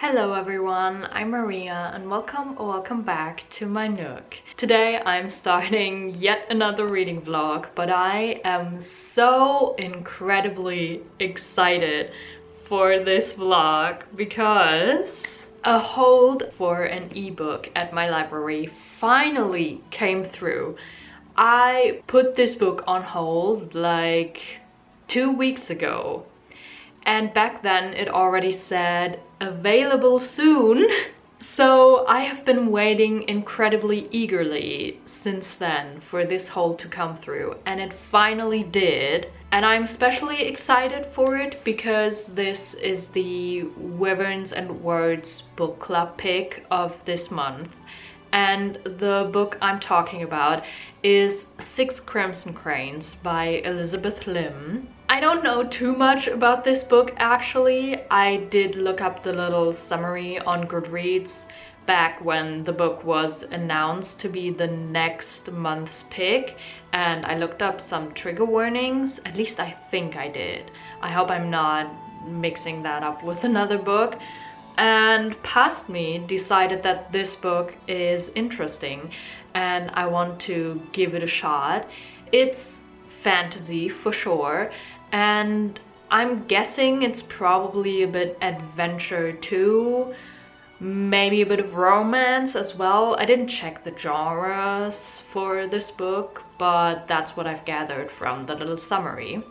Hello everyone, I'm Maria and welcome back to my Nook. Today I'm starting yet another reading vlog, but I am so incredibly excited for this vlog because a hold for an ebook at my library finally came through. I put this book on hold like 2 weeks ago. And back then it already said available soon. So I have been waiting incredibly eagerly since then for this hold to come through, and it finally did. And I'm especially excited for it because this is the Wyverns and Words book club pick of this month. And the book I'm talking about is Six Crimson Cranes by Elizabeth Lim. I don't know too much about this book actually. I did look up the little summary on Goodreads back when the book was announced to be the next month's pick, and I looked up some trigger warnings. At least I think I did. I hope I'm not mixing that up with another book. And past me decided that this book is interesting and I want to give it a shot. It's fantasy for sure, and I'm guessing it's probably a bit adventure too, maybe a bit of romance as well. I didn't check the genres for this book, but that's what I've gathered from the little summary.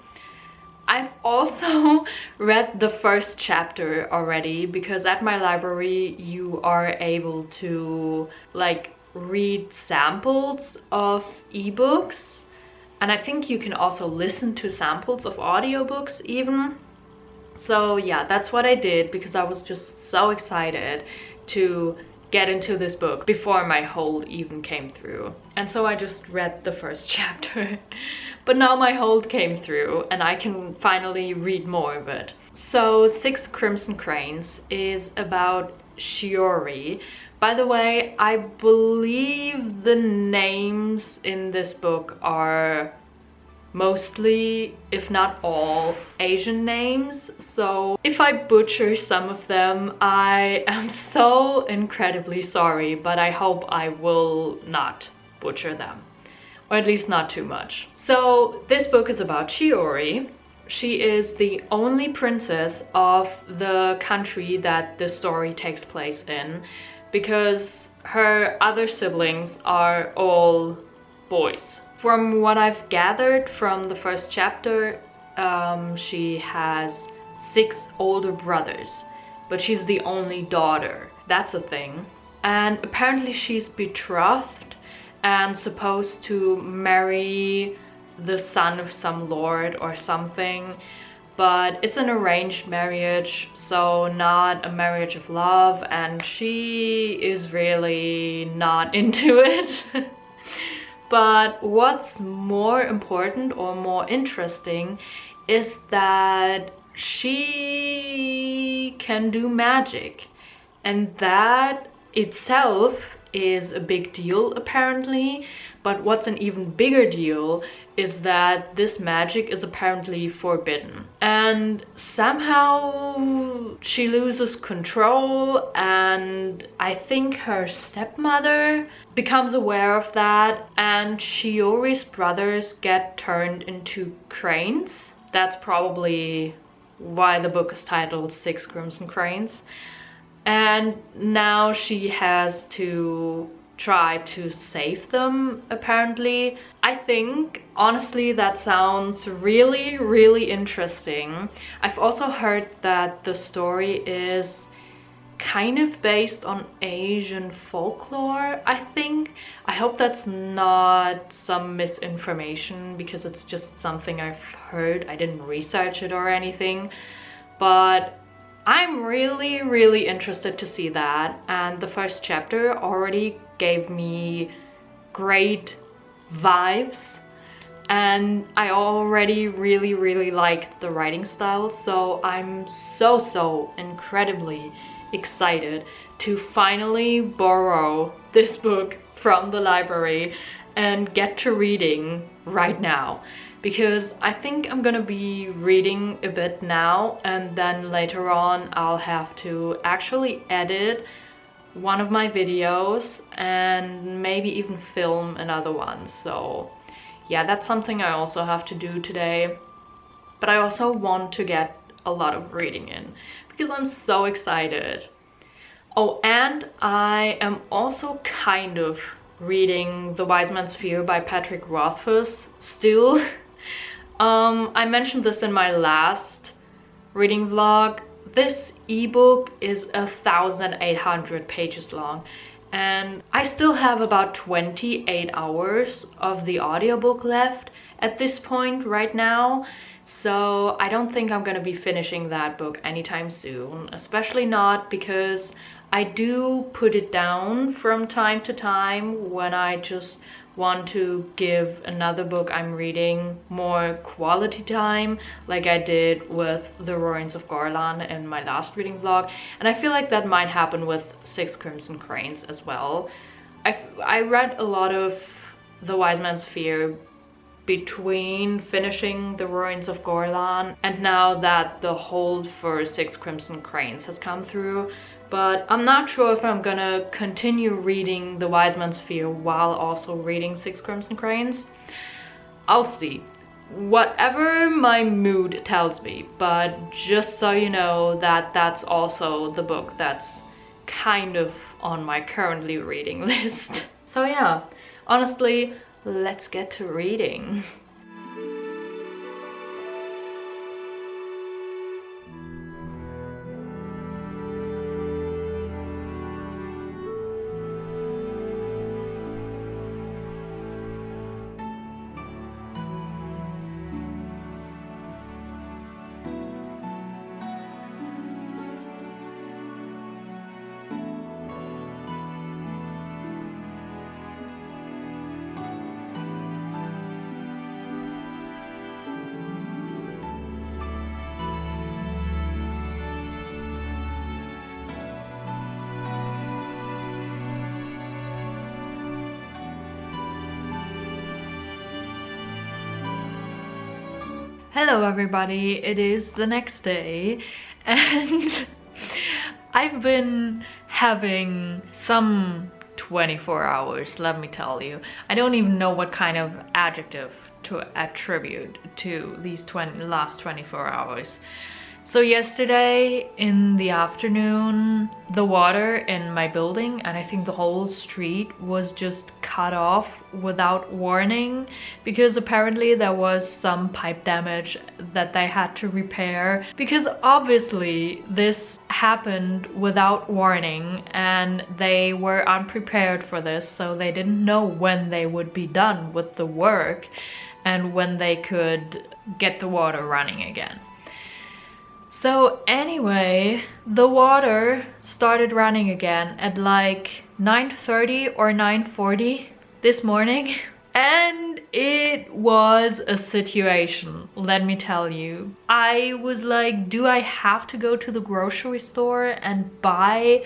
I've also read the first chapter already because at my library you are able to like read samples of ebooks, and I think you can also listen to samples of audiobooks even. So yeah, that's what I did because I was just so excited to get into this book before my hold even came through. And so I just read the first chapter. But now my hold came through and I can finally read more of it. So Six Crimson Cranes is about Shiori. By the way, I believe the names in this book are mostly, if not all, Asian names. So if I butcher some of them, I am so incredibly sorry, but I hope I will not butcher them, or at least not too much. So this book is about Shiori. She is the only princess of the country that the story takes place in, because her other siblings are all boys. From what I've gathered from the first chapter, she has 6 older brothers, but she's the only daughter. That's a thing. And apparently she's betrothed and supposed to marry the son of some lord or something, but it's an arranged marriage, so not a marriage of love, and she is really not into it. But what's more important or more interesting is that she can do magic, and that itself is a big deal apparently. But what's an even bigger deal is that this magic is apparently forbidden, and somehow she loses control, and I think her stepmother becomes aware of that, and Shiori's brothers get turned into cranes. That's probably why the book is titled Six Crimson Cranes. And now she has to try to save them, apparently. I think, honestly, that sounds really, really interesting. I've also heard that the story is kind of based on Asian folklore, I think. I hope that's not some misinformation because it's just something I've heard. I didn't research it or anything, but I'm really, really interested to see that. And the first chapter already gave me great vibes, and I already really, really liked the writing style. So I'm so incredibly excited to finally borrow this book from the library and get to reading right now, because I think I'm gonna be reading a bit now, and then later on I'll have to actually edit one of my videos and maybe even film another one. So yeah, that's something I also have to do today. But I also want to get a lot of reading in because I'm so excited. Oh, and I am also kind of reading The Wise Man's Fear by Patrick Rothfuss still. I mentioned this in my last reading vlog. This ebook is 1,800 pages long, and I still have about 28 hours of the audiobook left at this point right now. So I don't think I'm gonna be finishing that book anytime soon, especially not because I do put it down from time to time when I just want to give another book I'm reading more quality time, like I did with The Roarings of Gorlan in my last reading vlog. And I feel like that might happen with Six Crimson Cranes as well. I read a lot of The Wise Man's Fear between finishing The Roarings of Gorlan and now that the hold for Six Crimson Cranes has come through. But I'm not sure if I'm gonna continue reading The Wise Man's Fear while also reading Six Crimson Cranes. I'll see. Whatever my mood tells me, but just so you know that that's also the book that's kind of on my currently reading list. So yeah, honestly, let's get to reading. Hello everybody, it is the next day and I've been having some 24 hours, let me tell you. I don't even know what kind of adjective to attribute to these last 24 hours. So yesterday in the afternoon, the water in my building, and I think the whole street, was just cut off without warning because apparently there was some pipe damage that they had to repair, because obviously this happened without warning and they were unprepared for this, so they didn't know when they would be done with the work and when they could get the water running again. So anyway, the water started running again at like 9:30 or 9:40 this morning. And it was a situation, let me tell you. I was like, do I have to go to the grocery store and buy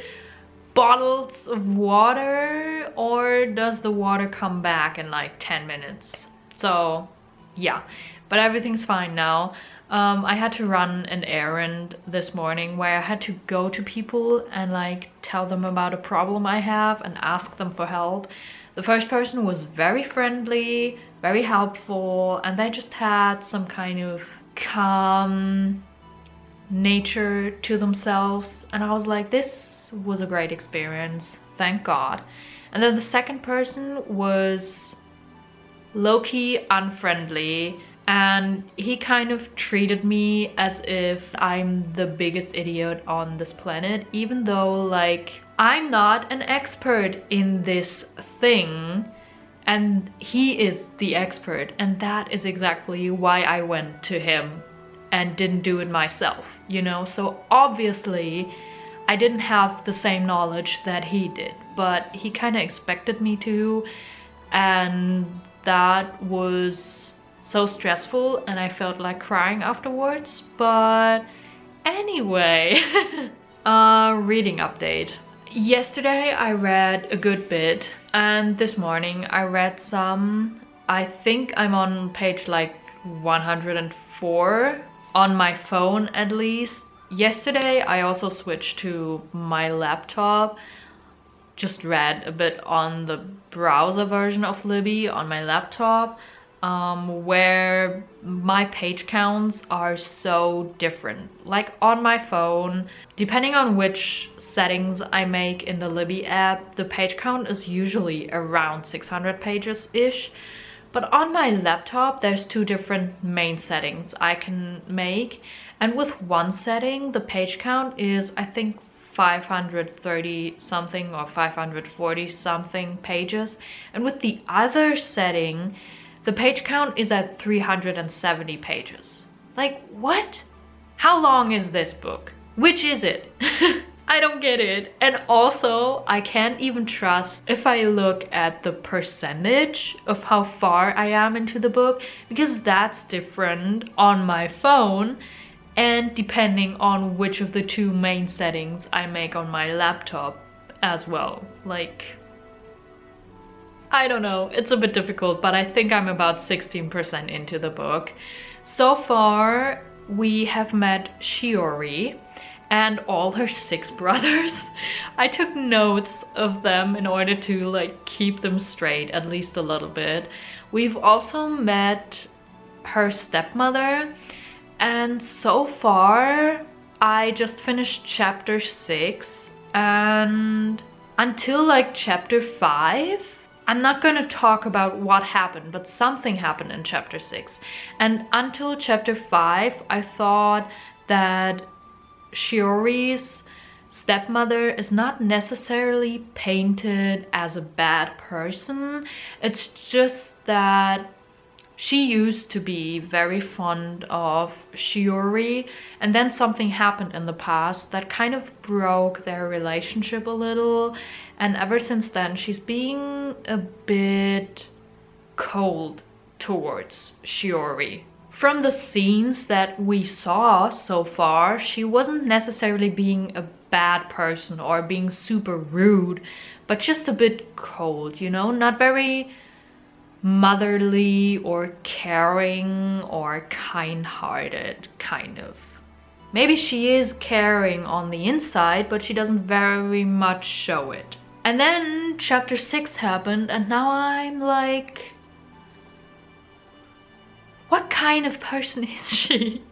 bottles of water, or does the water come back in like 10 minutes? So yeah, but everything's fine now. I had to run an errand this morning where I had to go to people and like tell them about a problem I have and ask them for help. The first person was very friendly, very helpful, and they just had some kind of calm nature to themselves. And I was like, this was a great experience, thank God. And then the second person was low-key unfriendly, and he kind of treated me as if I'm the biggest idiot on this planet, even though like I'm not an expert in this thing and he is the expert, and that is exactly why I went to him and didn't do it myself, you know? So obviously I didn't have the same knowledge that he did, but he kind of expected me to, and that was so stressful and I felt like crying afterwards. But anyway, reading update. Yesterday I read a good bit, and this morning I read some. I think I'm on page like 104 on my phone at least. Yesterday I also switched to my laptop, just read a bit on the browser version of Libby on my laptop, where my page counts are so different. Like on my phone, depending on which settings I make in the Libby app, the page count is usually around 600 pages-ish. But on my laptop, there's two different main settings I can make. And with one setting, the page count is, I think, 530 something or 540 something pages. And with the other setting, the page count is at 370 pages. Like, what? How long is this book? Which is it? I don't get it. And also, I can't even trust if I look at the percentage of how far I am into the book, because that's different on my phone and depending on which of the two main settings I make on my laptop as well. Like, I don't know, it's a bit difficult, but I think I'm about 16% into the book. So far, we have met Shiori and all her 6 brothers. I took notes of them in order to like keep them straight, at least a little bit. We've also met her stepmother, and so far I just finished chapter 6, and until like chapter 5, I'm not gonna talk about what happened, but something happened in chapter 6. And until chapter 5, I thought that Shiori's stepmother is not necessarily painted as a bad person. It's just that she used to be very fond of Shiori, and then something happened in the past that kind of broke their relationship a little, and ever since then she's being a bit cold towards Shiori. From the scenes that we saw so far, she wasn't necessarily being a bad person or being super rude, but just a bit cold, you know? Not very motherly or caring or kind-hearted, kind of. Maybe she is caring on the inside, but she doesn't very much show it. And then chapter 6 happened, and now I'm like, what kind of person is she?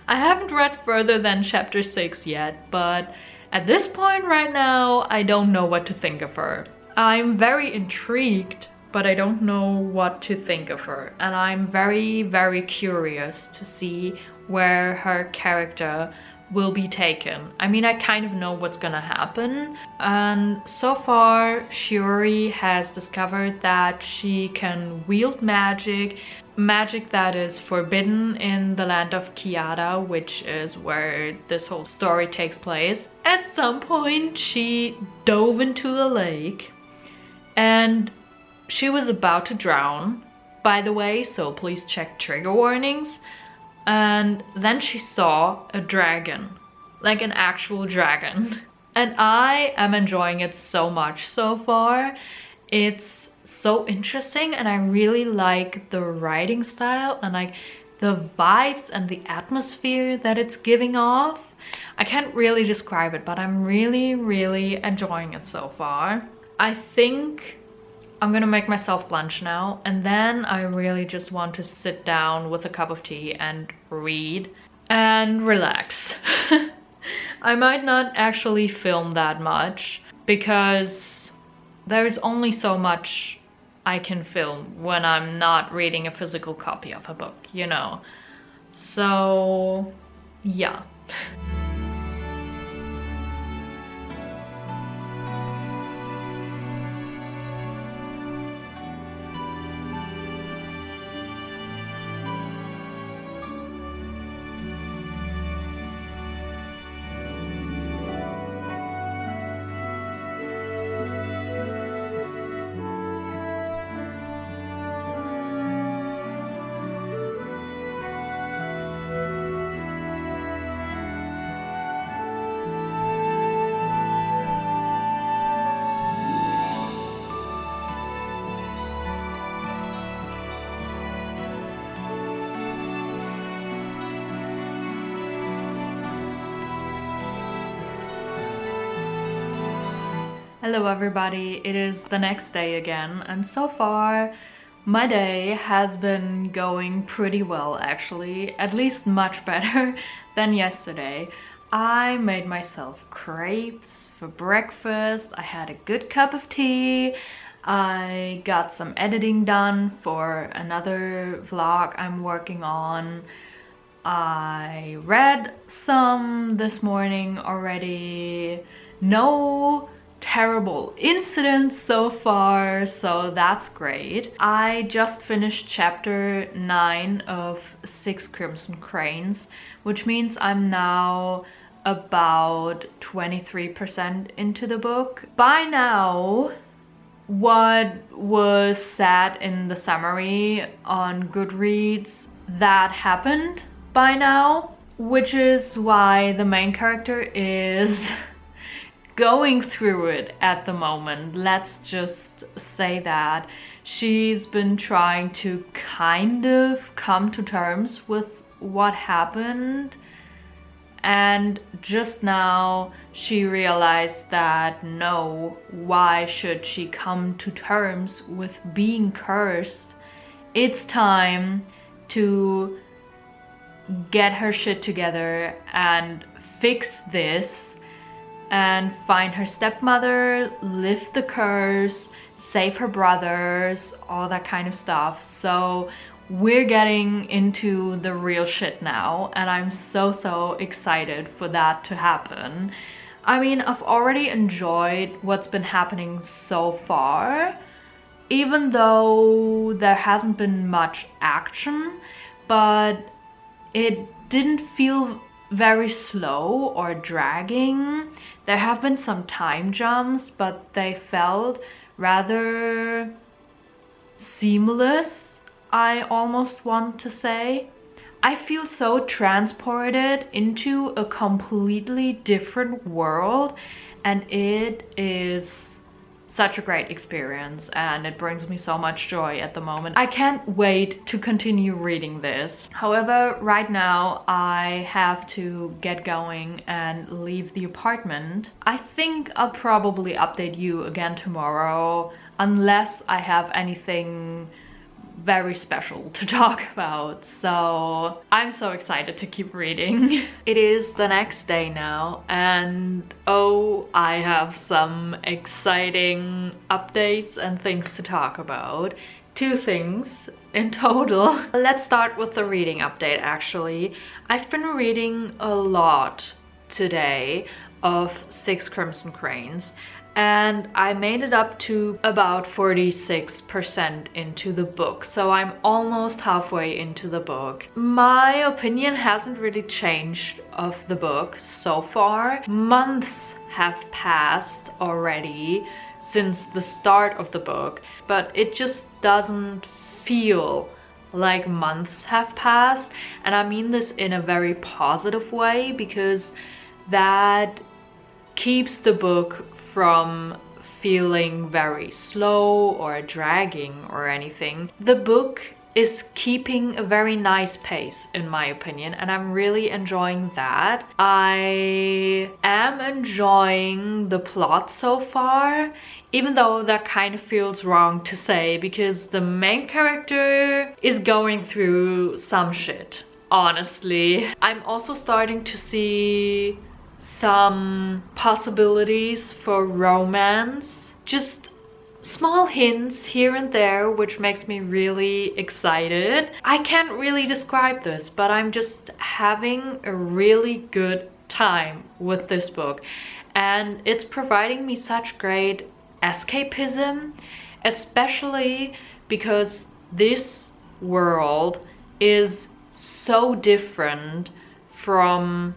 I haven't read further than chapter 6 yet, but at this point right now, I don't know what to think of her. I'm very intrigued, but I don't know what to think of her. And I'm very, very curious to see where her character will be taken. I mean, I kind of know what's gonna happen. And so far, Shiori has discovered that she can wield magic. Magic that is forbidden in the land of Kiara, which is where this whole story takes place. At some point, she dove into a lake and she was about to drown, by the way, so please check trigger warnings. And then she saw a dragon, like an actual dragon. And I am enjoying it so much so far. It's so interesting, and I really like the writing style and like the vibes and the atmosphere that it's giving off. I can't really describe it, but I'm really, really enjoying it so far. I think I'm gonna make myself lunch now, and then I really just want to sit down with a cup of tea and read and relax. I might not actually film that much because there's only so much I can film when I'm not reading a physical copy of a book, you know? So, yeah. Hello everybody, it is the next day again, and so far my day has been going pretty well actually, at least much better than yesterday. I made myself crepes for breakfast, I had a good cup of tea, I got some editing done for another vlog I'm working on. I read some this morning already. No terrible incidents so far, so that's great. I just finished chapter 9 of 6 Crimson Cranes, which means I'm now about 23% into the book. By now, what was said in the summary on Goodreads, that happened by now, which is why the main character is going through it at the moment. Let's just say that. She's been trying to kind of come to terms with what happened, and just now she realized that no, why should she come to terms with being cursed? It's time to get her shit together and fix this and find her stepmother, lift the curse, save her brothers, all that kind of stuff. So we're getting into the real shit now, and I'm so excited for that to happen. I mean, I've already enjoyed what's been happening so far, even though there hasn't been much action, but it didn't feel very slow or dragging. There have been some time jumps, but they felt rather seamless, I almost want to say. I feel so transported into a completely different world, and it is such a great experience, and it brings me so much joy at the moment. I can't wait to continue reading this. However, right now I have to get going and leave the apartment. I think I'll probably update you again tomorrow, unless I have anything very special to talk about. So I'm so excited to keep reading. It is the next day now, and oh, I have some exciting updates and things to talk about. 2 things in total. Let's start with the reading update actually. I've been reading a lot today of 6 Crimson Cranes, and I made it up to about 46% into the book, so I'm almost halfway into the book. My opinion hasn't really changed of the book so far. Months have passed already since the start of the book, but it just doesn't feel like months have passed, and I mean this in a very positive way, because that keeps the book from feeling very slow or dragging or anything. The book is keeping a very nice pace in my opinion, and I'm really enjoying that. I am enjoying the plot so far, even though that kind of feels wrong to say, because the main character is going through some shit, honestly. I'm also starting to see some possibilities for romance, just small hints here and there, which makes me really excited. I can't really describe this, but I'm just having a really good time with this book, and it's providing me such great escapism, especially because this world is so different from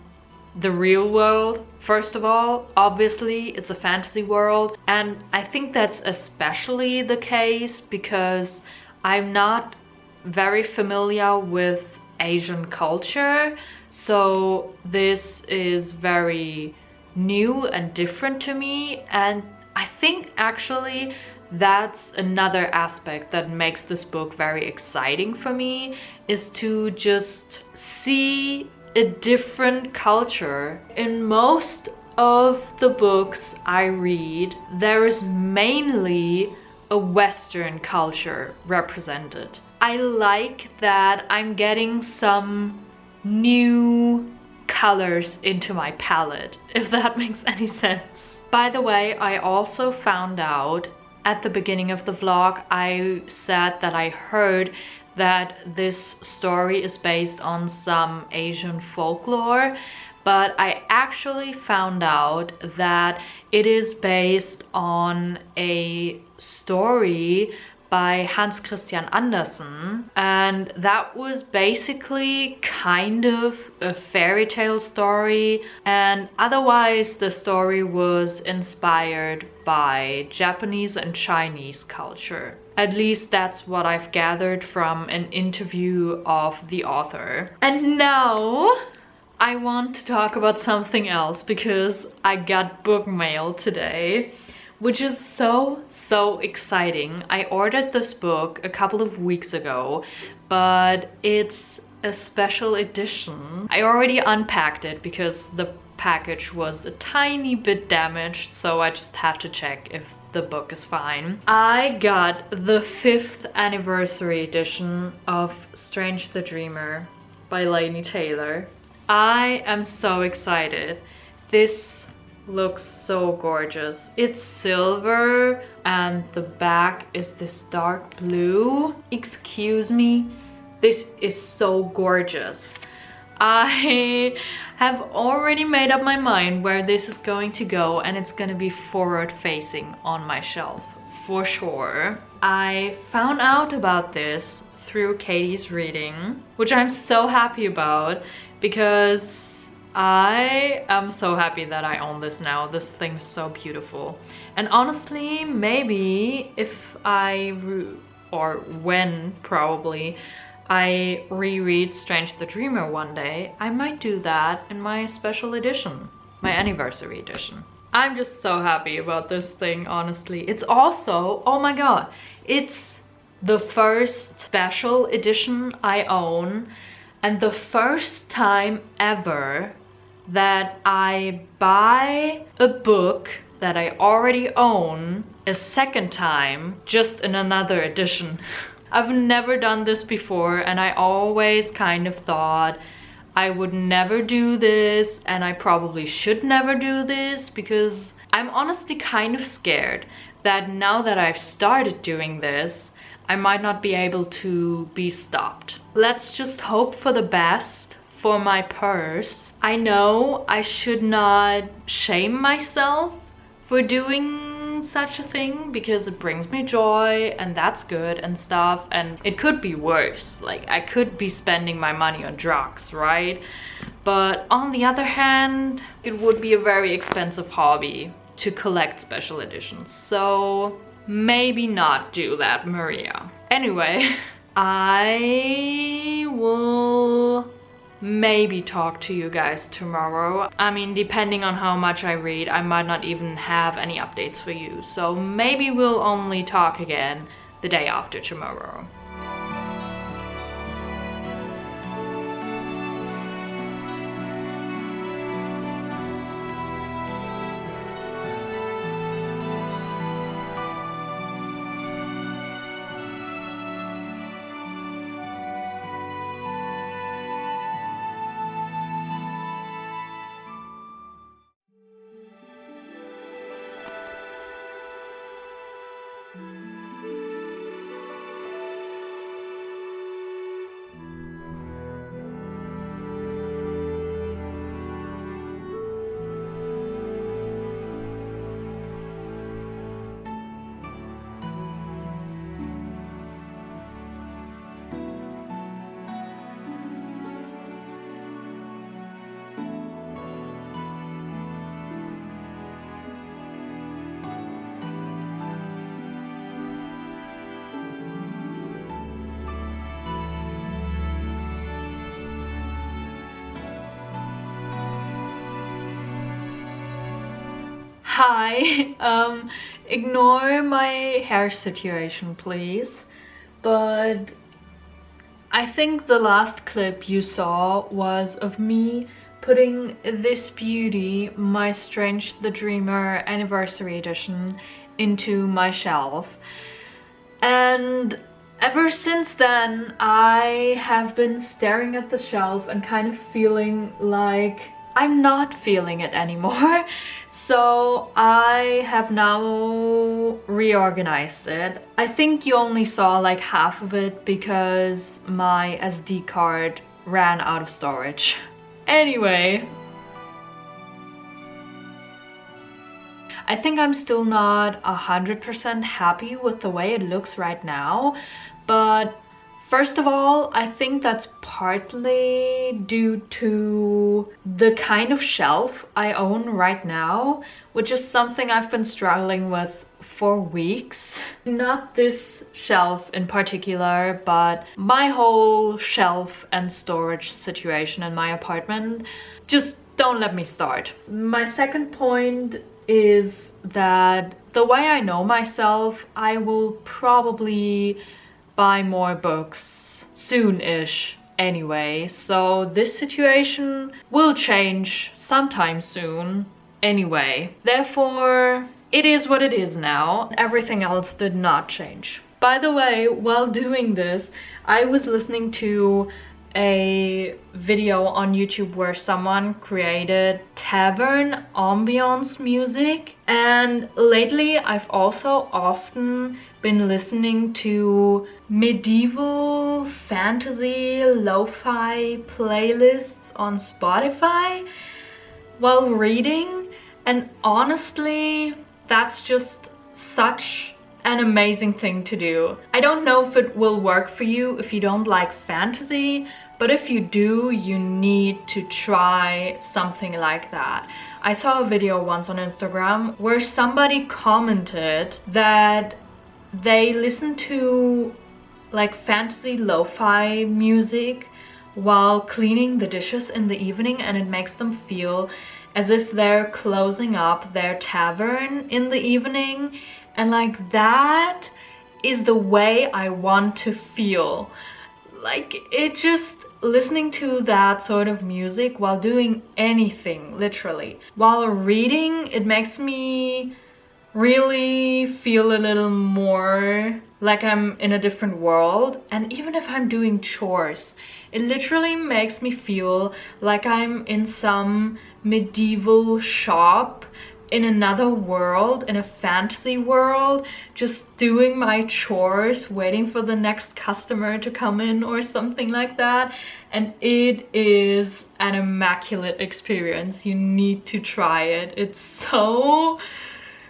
the real world. First of all, obviously it's a fantasy world, and I think that's especially the case because I'm not very familiar with Asian culture, so this is very new and different to me, and I think actually that's another aspect that makes this book very exciting for me, is to just see a different culture. In most of the books I read, there is mainly a Western culture represented. I like that I'm getting some new colors into my palette, if that makes any sense. By the way, I also found out at the beginning of the vlog, I said that I heard that this story is based on some Asian folklore, but I actually found out that it is based on a story by Hans Christian Andersen, and that was basically kind of a fairy tale story, and otherwise the story was inspired by Japanese and Chinese culture. At least that's what I've gathered from an interview of the author. And now I want to talk about something else because I got book mail today, which is so exciting. I ordered this book a couple of weeks ago, but it's a special edition. I already unpacked it because the package was a tiny bit damaged, so I just had to check if the book is fine. I got the 5th anniversary edition of Strange the Dreamer by Laini Taylor. I am so excited. This looks so gorgeous. It's silver and the back is this dark blue. Excuse me, this is so gorgeous. I have already made up my mind where this is going to go, and it's gonna be forward facing on my shelf for sure. I found out about this through Katie's reading, which I'm so happy about because I am so happy that I own this now. This thing is so beautiful. And honestly, maybe if probably I reread Strange the Dreamer one day, I might do that in my special edition, my anniversary edition. I'm just so happy about this thing, honestly. It's also, oh my god, it's the first special edition I own and the first time ever that I buy a book that I already own a second time, just in another edition. I've never done this before, and I always kind of thought I would never do this, and I probably should never do this because I'm honestly kind of scared that now that I've started doing this, I might not be able to be stopped. Let's just hope for the best for my purse. I know I should not shame myself for doing such a thing because it brings me joy and that's good and stuff, and it could be worse. Like, I could be spending my money on drugs, right? But on the other hand, it would be a very expensive hobby to collect special editions, so maybe not do that, Maria. Anyway, I will maybe talk to you guys tomorrow. I mean, depending on how much I read, I might not even have any updates for you, so maybe we'll only talk again the day after tomorrow. Hi, ignore my hair situation, please, but I think the last clip you saw was of me putting this beauty, My Strange the Dreamer Anniversary Edition, into my shelf. And ever since then, I have been staring at the shelf and kind of feeling like I'm not feeling it anymore. So I have now reorganized it. I think you only saw like half of it because my SD card ran out of storage. Anyway, I think I'm still not 100% happy with the way it looks right now, but first of all, I think that's partly due to the kind of shelf I own right now, which is something I've been struggling with for weeks. Not this shelf in particular, but my whole shelf and storage situation in my apartment. Just don't let me start. My second point is that the way I know myself, I will probably buy more books soon-ish anyway, so this situation will change sometime soon anyway. Therefore, it is what it is now. Everything else did not change. By the way, while doing this, I was listening to a video on YouTube where someone created tavern ambiance music, and lately I've also often been listening to medieval fantasy lo-fi playlists on Spotify while reading, and honestly that's just such an amazing thing to do. I don't know if it will work for you if you don't like fantasy, but if you do, you need to try something like that. I saw a video once on Instagram where somebody commented that they listen to like fantasy lo-fi music while cleaning the dishes in the evening, and it makes them feel as if they're closing up their tavern in the evening. And like, that is the way I want to feel. Like, it just, listening to that sort of music while doing anything, literally. While reading, it makes me really feel a little more like I'm in a different world. And even if I'm doing chores, it literally makes me feel like I'm in some medieval shop in another world, in a fantasy world, just doing my chores, waiting for the next customer to come in or something like that. And it is an immaculate experience. You need to try it. It's so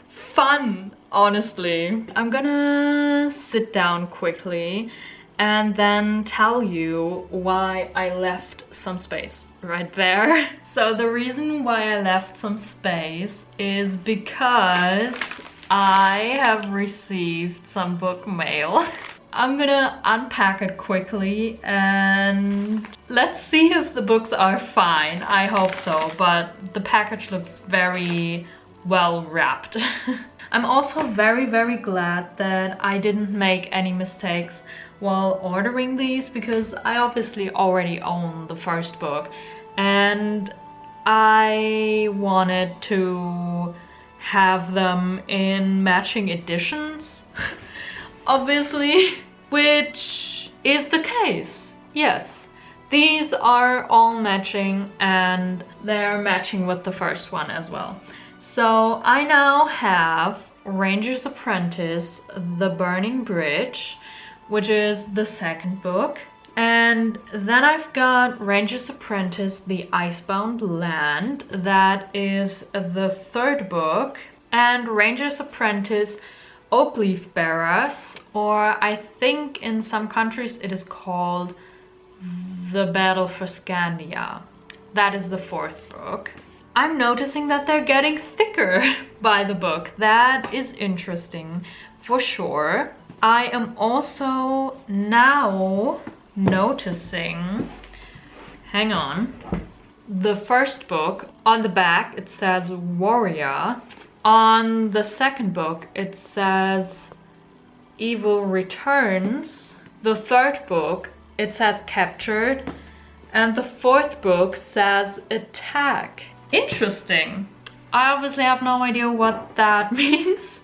fun, honestly. I'm gonna sit down quickly and then tell you why I left some space right there. So the reason why I left some space is because I have received some book mail. I'm gonna unpack it quickly and let's see if the books are fine. I hope so, but the package looks very well wrapped. I'm also very glad that I didn't make any mistakes while ordering these, because I obviously already own the first book and I wanted to have them in matching editions, obviously, which is the case. Yes, these are all matching and they're matching with the first one as well. So I now have Ranger's Apprentice, The Burning Bridge, which is the second book. And then I've got Ranger's Apprentice, The Icebound Land, that is the third book. And Ranger's Apprentice, Oakleaf Bearers, or I think in some countries it is called The Battle for Scandia. That is the fourth book. I'm noticing that they're getting thicker by the book. That is interesting for sure. I am also now noticing, hang on, the first book, on the back it says Warrior. On the second book it says Evil Returns. The third book it says Captured. And the fourth book says attack. Interesting. I obviously have no idea what that means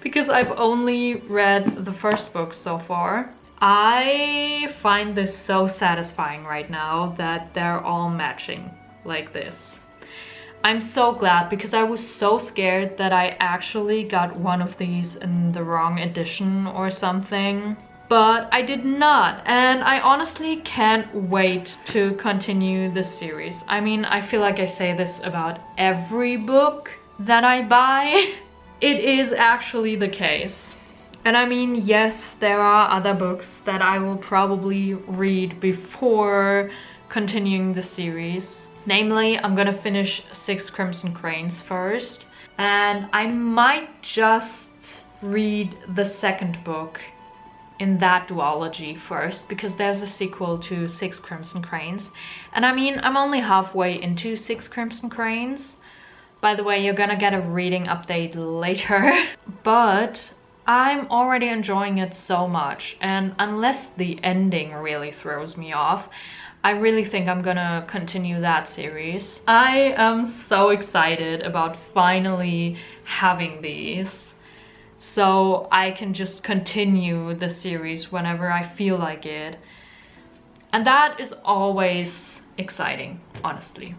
because I've only read the first book so far. I find this so satisfying right now that they're all matching like this. I'm so glad because I was so scared that I actually got one of these in the wrong edition or something. But I did not, and I honestly can't wait to continue this series. I mean, I feel like I say this about every book that I buy. It is actually the case. And I mean, yes, there are other books that I will probably read before continuing the series. Namely, I'm gonna finish 6 Crimson Cranes first, and I might just read the second book in that duology first, because there's a sequel to 6 Crimson Cranes. And I mean, I'm only halfway into 6 Crimson Cranes. By the way, you're gonna get a reading update later. But I'm already enjoying it so much, and unless the ending really throws me off, I really think I'm gonna continue that series. I am so excited about finally having these, so I can just continue the series whenever I feel like it. And that is always exciting, honestly.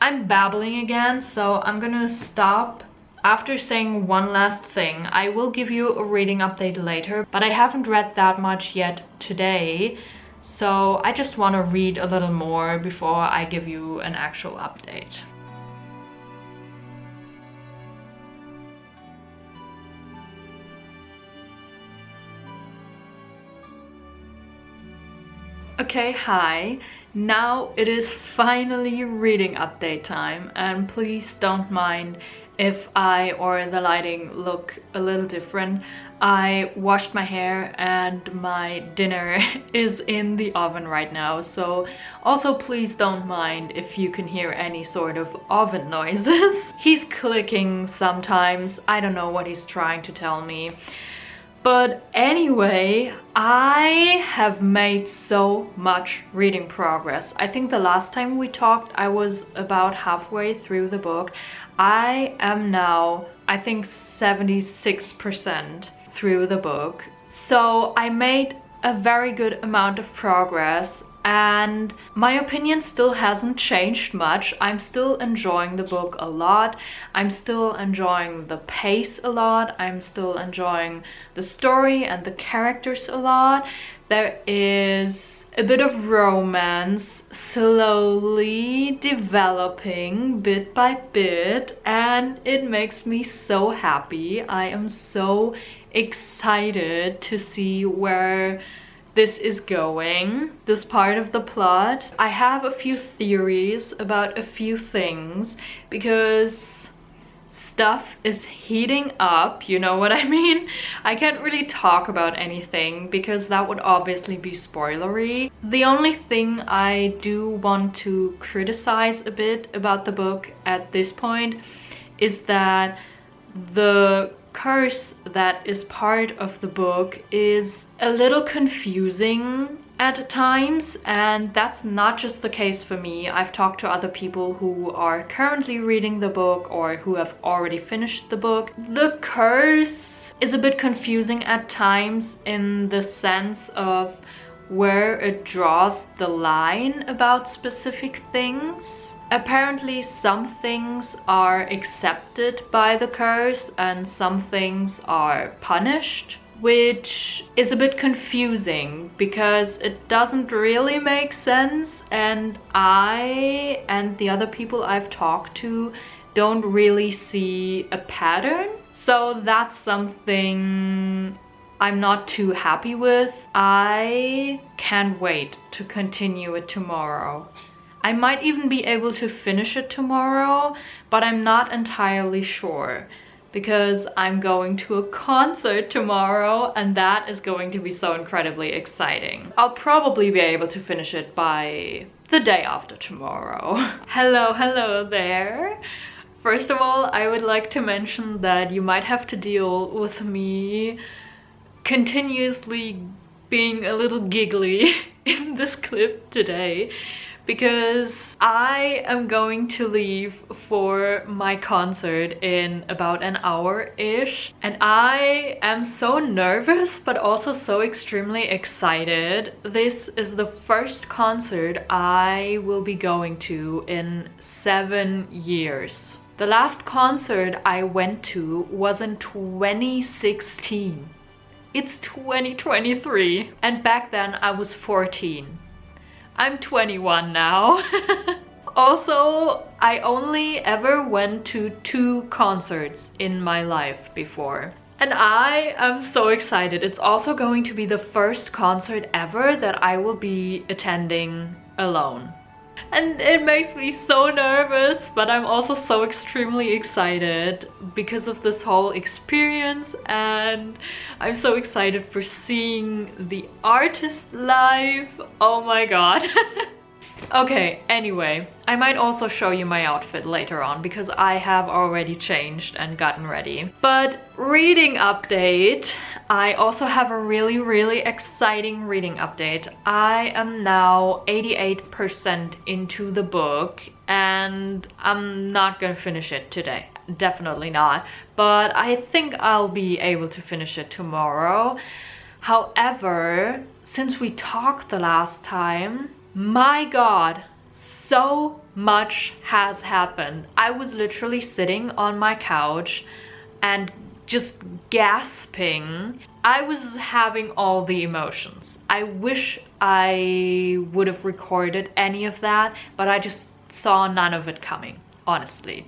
I'm babbling again, so I'm gonna stop. After saying one last thing, I will give you a reading update later, but I haven't read that much yet today, so I just want to read a little more before I give you an actual update. Okay, hi. Now it is finally reading update time, and please don't mind if I or the lighting look a little different. I washed my hair and my dinner is in the oven right now, so also please don't mind if you can hear any sort of oven noises. He's clicking sometimes, I don't know what he's trying to tell me. But anyway, I have made so much reading progress. I think the last time we talked, I was about halfway through the book. I am now, I think, 76% through the book. So I made a very good amount of progress, and my opinion still hasn't changed much. I'm still enjoying the book a lot. I'm still enjoying the pace a lot. I'm still enjoying the story and the characters a lot. There is a bit of romance slowly developing bit by bit, and it makes me so happy. I am so excited to see where this is going, this part of the plot. I have a few theories about a few things because stuff is heating up, you know what I mean? I can't really talk about anything because that would obviously be spoilery. The only thing I do want to criticize a bit about the book at this point is that the curse that is part of the book is a little confusing at times, and that's not just the case for me. I've talked to other people who are currently reading the book or who have already finished the book. The curse is a bit confusing at times in the sense of where it draws the line about specific things. Apparently some things are accepted by the curse and some things are punished, which is a bit confusing because it doesn't really make sense, and I and the other people I've talked to don't really see a pattern. So that's something I'm not too happy with. I can't wait to continue it tomorrow. I might even be able to finish it tomorrow, but I'm not entirely sure because I'm going to a concert tomorrow, and that is going to be so incredibly exciting. I'll probably be able to finish it by the day after tomorrow. Hello there. First of all, I would like to mention that you might have to deal with me continuously being a little giggly in this clip today because I am going to leave for my concert in about an hour-ish, and I am so nervous but also so extremely excited. This is the first concert I will be going to in 7 years. The last concert I went to was in 2016. It's 2023, and back then I was 14. I'm 21 now. Also, I only ever went to 2 concerts in my life before. And I am so excited. It's also going to be the first concert ever that I will be attending alone. And it makes me so nervous, but I'm also so extremely excited because of this whole experience, and I'm so excited for seeing the artist live. Oh my god. Okay, anyway, I might also show you my outfit later on because I have already changed and gotten ready. But reading update, I also have a really exciting reading update. I am now 88% into the book and I'm not gonna finish it today. Definitely not. But I think I'll be able to finish it tomorrow. However, since we talked the last time, my god, so much has happened. I was literally sitting on my couch and just gasping. I was having all the emotions. I wish I would have recorded any of that, but I just saw none of it coming, honestly.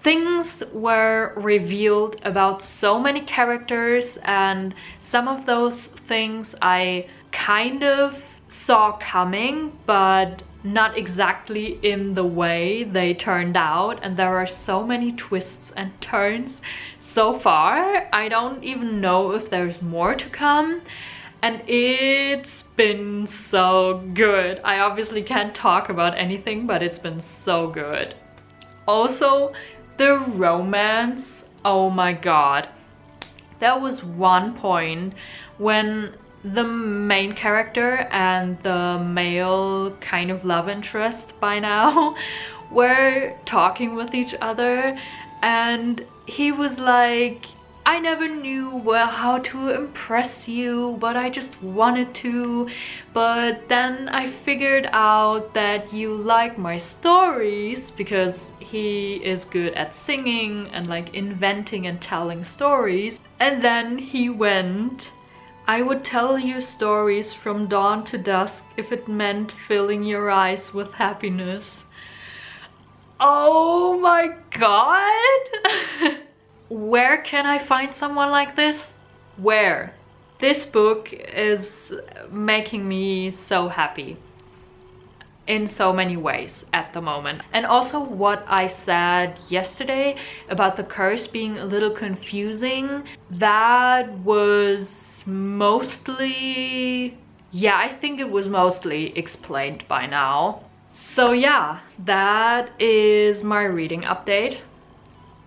Things were revealed about so many characters, and some of those things I kind of saw coming, but not exactly in the way they turned out, and there are so many twists and turns so far. I don't even know if there's more to come, and it's been so good. I obviously can't talk about anything, but it's been so good. Also, the romance, oh my god. There was one point when the main character and the male kind of love interest by now were talking with each other, and he was like, I never knew how to impress you, but I just wanted to. But then I figured out that you like my stories, because he is good at singing and like inventing and telling stories. And then he went, I would tell you stories from dawn to dusk if it meant filling your eyes with happiness. Oh my god! Where can I find someone like this? Where? This book is making me so happy in so many ways at the moment. And also what I said yesterday about the curse being a little confusing, that was mostly, yeah, I think it was mostly explained by now. So yeah, that is my reading update.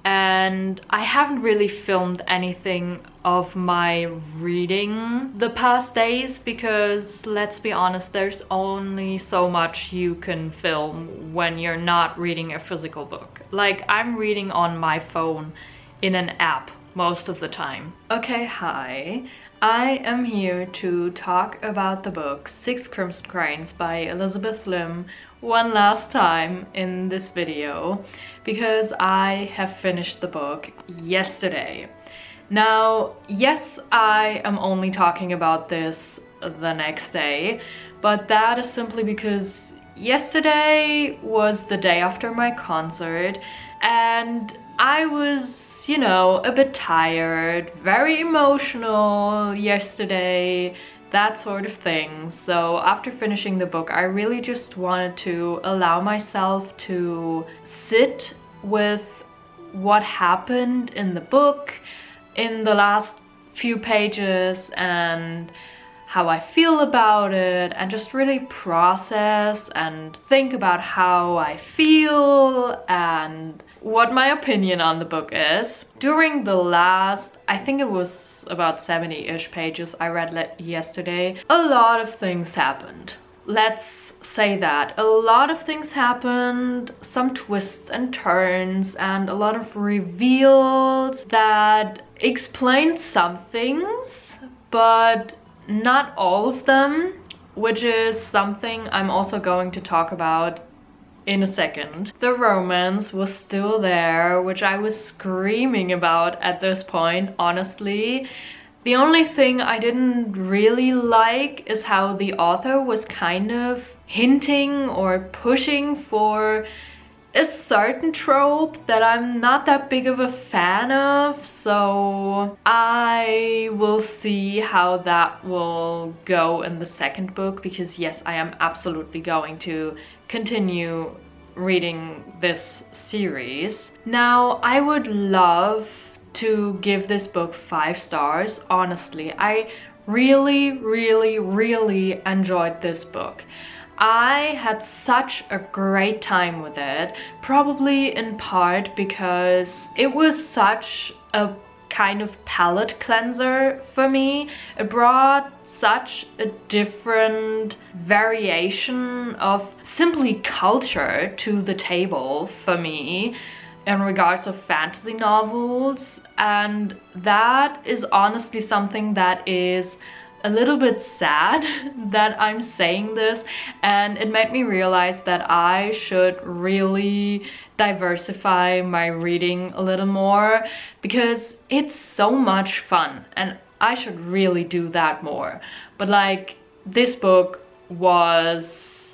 And I haven't really filmed anything of my reading the past days because, let's be honest, there's only so much you can film when you're not reading a physical book. Like, I'm reading on my phone in an app most of the time. Okay, hi. I am here to talk about the book Six Crimson Cranes by Elizabeth Lim one last time in this video because I have finished the book yesterday. Now, yes, I am only talking about this the next day, but that is simply because yesterday was the day after my concert and I was, you know, a bit tired, very emotional yesterday, that sort of thing. So after finishing the book, I really just wanted to allow myself to sit with what happened in the book in the last few pages and how I feel about it, and just really process and think about how I feel and what my opinion on the book is. During the last, I think it was about 70-ish pages I read yesterday, a lot of things happened. Let's say that. A lot of things happened, some twists and turns, and a lot of reveals that explained some things, but not all of them, which is something I'm also going to talk about in a second. The romance was still there, which I was screaming about at this point, honestly. The only thing I didn't really like is how the author was kind of hinting or pushing for a certain trope that I'm not that big of a fan of, so I will see how that will go in the second book, because yes, I am absolutely going to continue reading this series. Now, I would love to give this book 5 stars, honestly. I really enjoyed this book. I had such a great time with it, probably in part because it was such a kind of palate cleanser for me. It brought such a different variation of simply culture to the table for me in regards of fantasy novels, and that is honestly something that is a little bit sad that I'm saying this, and it made me realize that I should really diversify my reading a little more, because it's so much fun and I should really do that more. But like, this book was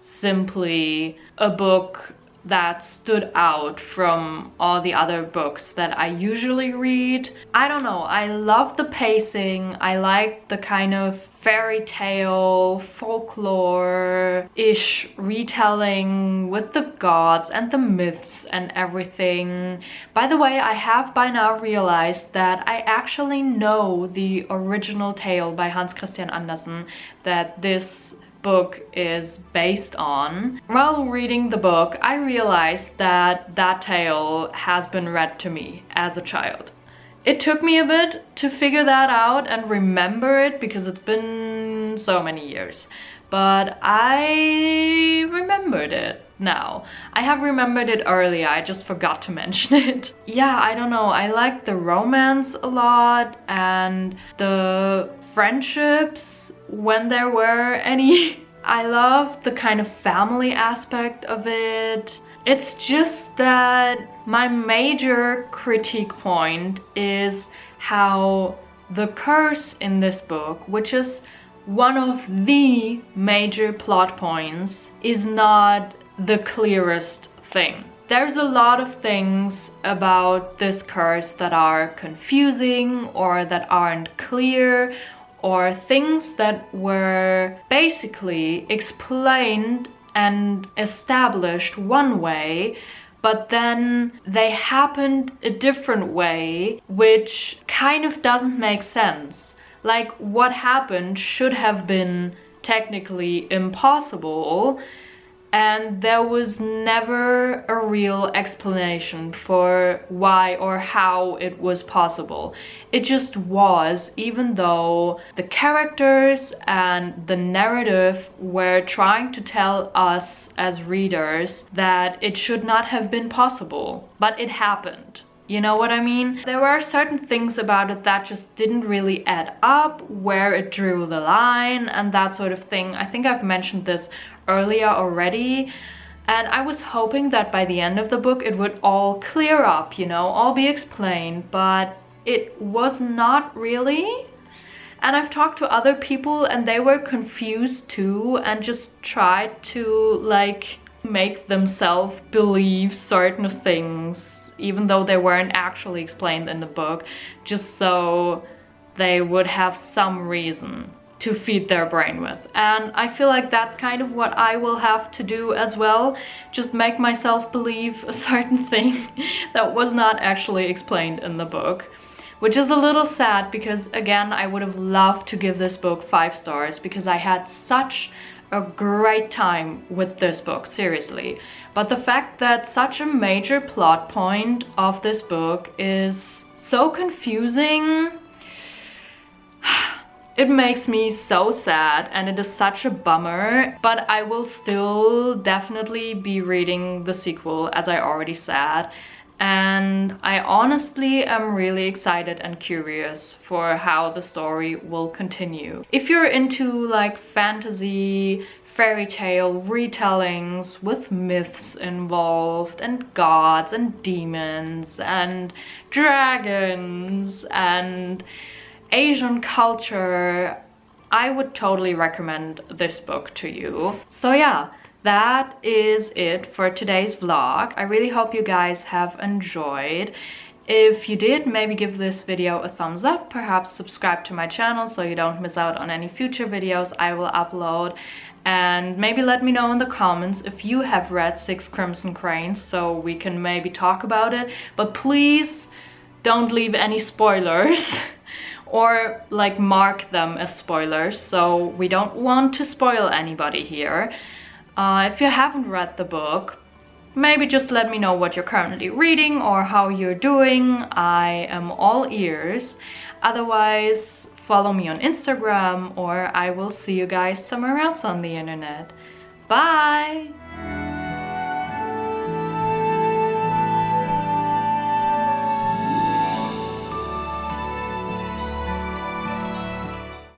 simply a book that stood out from all the other books that I usually read. I don't know, I love the pacing, I like the kind of fairy tale, folklore-ish retelling with the gods and the myths and everything. By the way, I have by now realized that I actually know the original tale by Hans Christian Andersen that this book is based on. While reading the book, I realized that that tale has been read to me as a child. It took me a bit to figure that out and remember it, because it's been so many years. But I remembered it now. I have remembered it earlier, I just forgot to mention it. Yeah, I don't know, I like the romance a lot and the friendships, when there were any. I love the kind of family aspect of it. It's just that my major critique point is how the curse in this book, which is one of the major plot points, is not the clearest thing. There's a lot of things about this curse that are confusing or that aren't clear, or things that were basically explained and established one way, but then they happened a different way, which kind of doesn't make sense. Like, what happened should have been technically impossible, and there was never a real explanation for why or how it was possible. It just was, even though the characters and the narrative were trying to tell us as readers that it should not have been possible, but it happened. You know what I mean? There were certain things about it that just didn't really add up, where it drew the line and that sort of thing. I think I've mentioned this earlier already, and I was hoping that by the end of the book it would all clear up, you know, all be explained, but it was not really. And I've talked to other people and they were confused too, and just tried to like make themselves believe certain things even though they weren't actually explained in the book, just so they would have some reason to feed their brain with. And I feel like that's kind of what I will have to do as well, just make myself believe a certain thing that was not actually explained in the book, which is a little sad, because again, I would have loved to give this book 5 stars because I had such a great time with this book, seriously. But the fact that such a major plot point of this book is so confusing, It makes me so sad and it is such a bummer, but I will still definitely be reading the sequel, as I already said. And I honestly am really excited and curious for how the story will continue. If you're into like fantasy, fairy tale retellings with myths involved and gods and demons and dragons and Asian culture, I would totally recommend this book to you. So yeah, that is it for today's vlog. I really hope you guys have enjoyed. If you did, maybe give this video a thumbs up, perhaps subscribe to my channel so you don't miss out on any future videos I will upload. And maybe let me know in the comments if you have read Six Crimson Cranes so we can maybe talk about it. But please don't leave any spoilers or like mark them as spoilers, so we don't want to spoil anybody here. If you haven't read the book, maybe just let me know what you're currently reading or how you're doing. I am all ears. Otherwise, follow me on Instagram or I will see you guys somewhere else on the internet. Bye!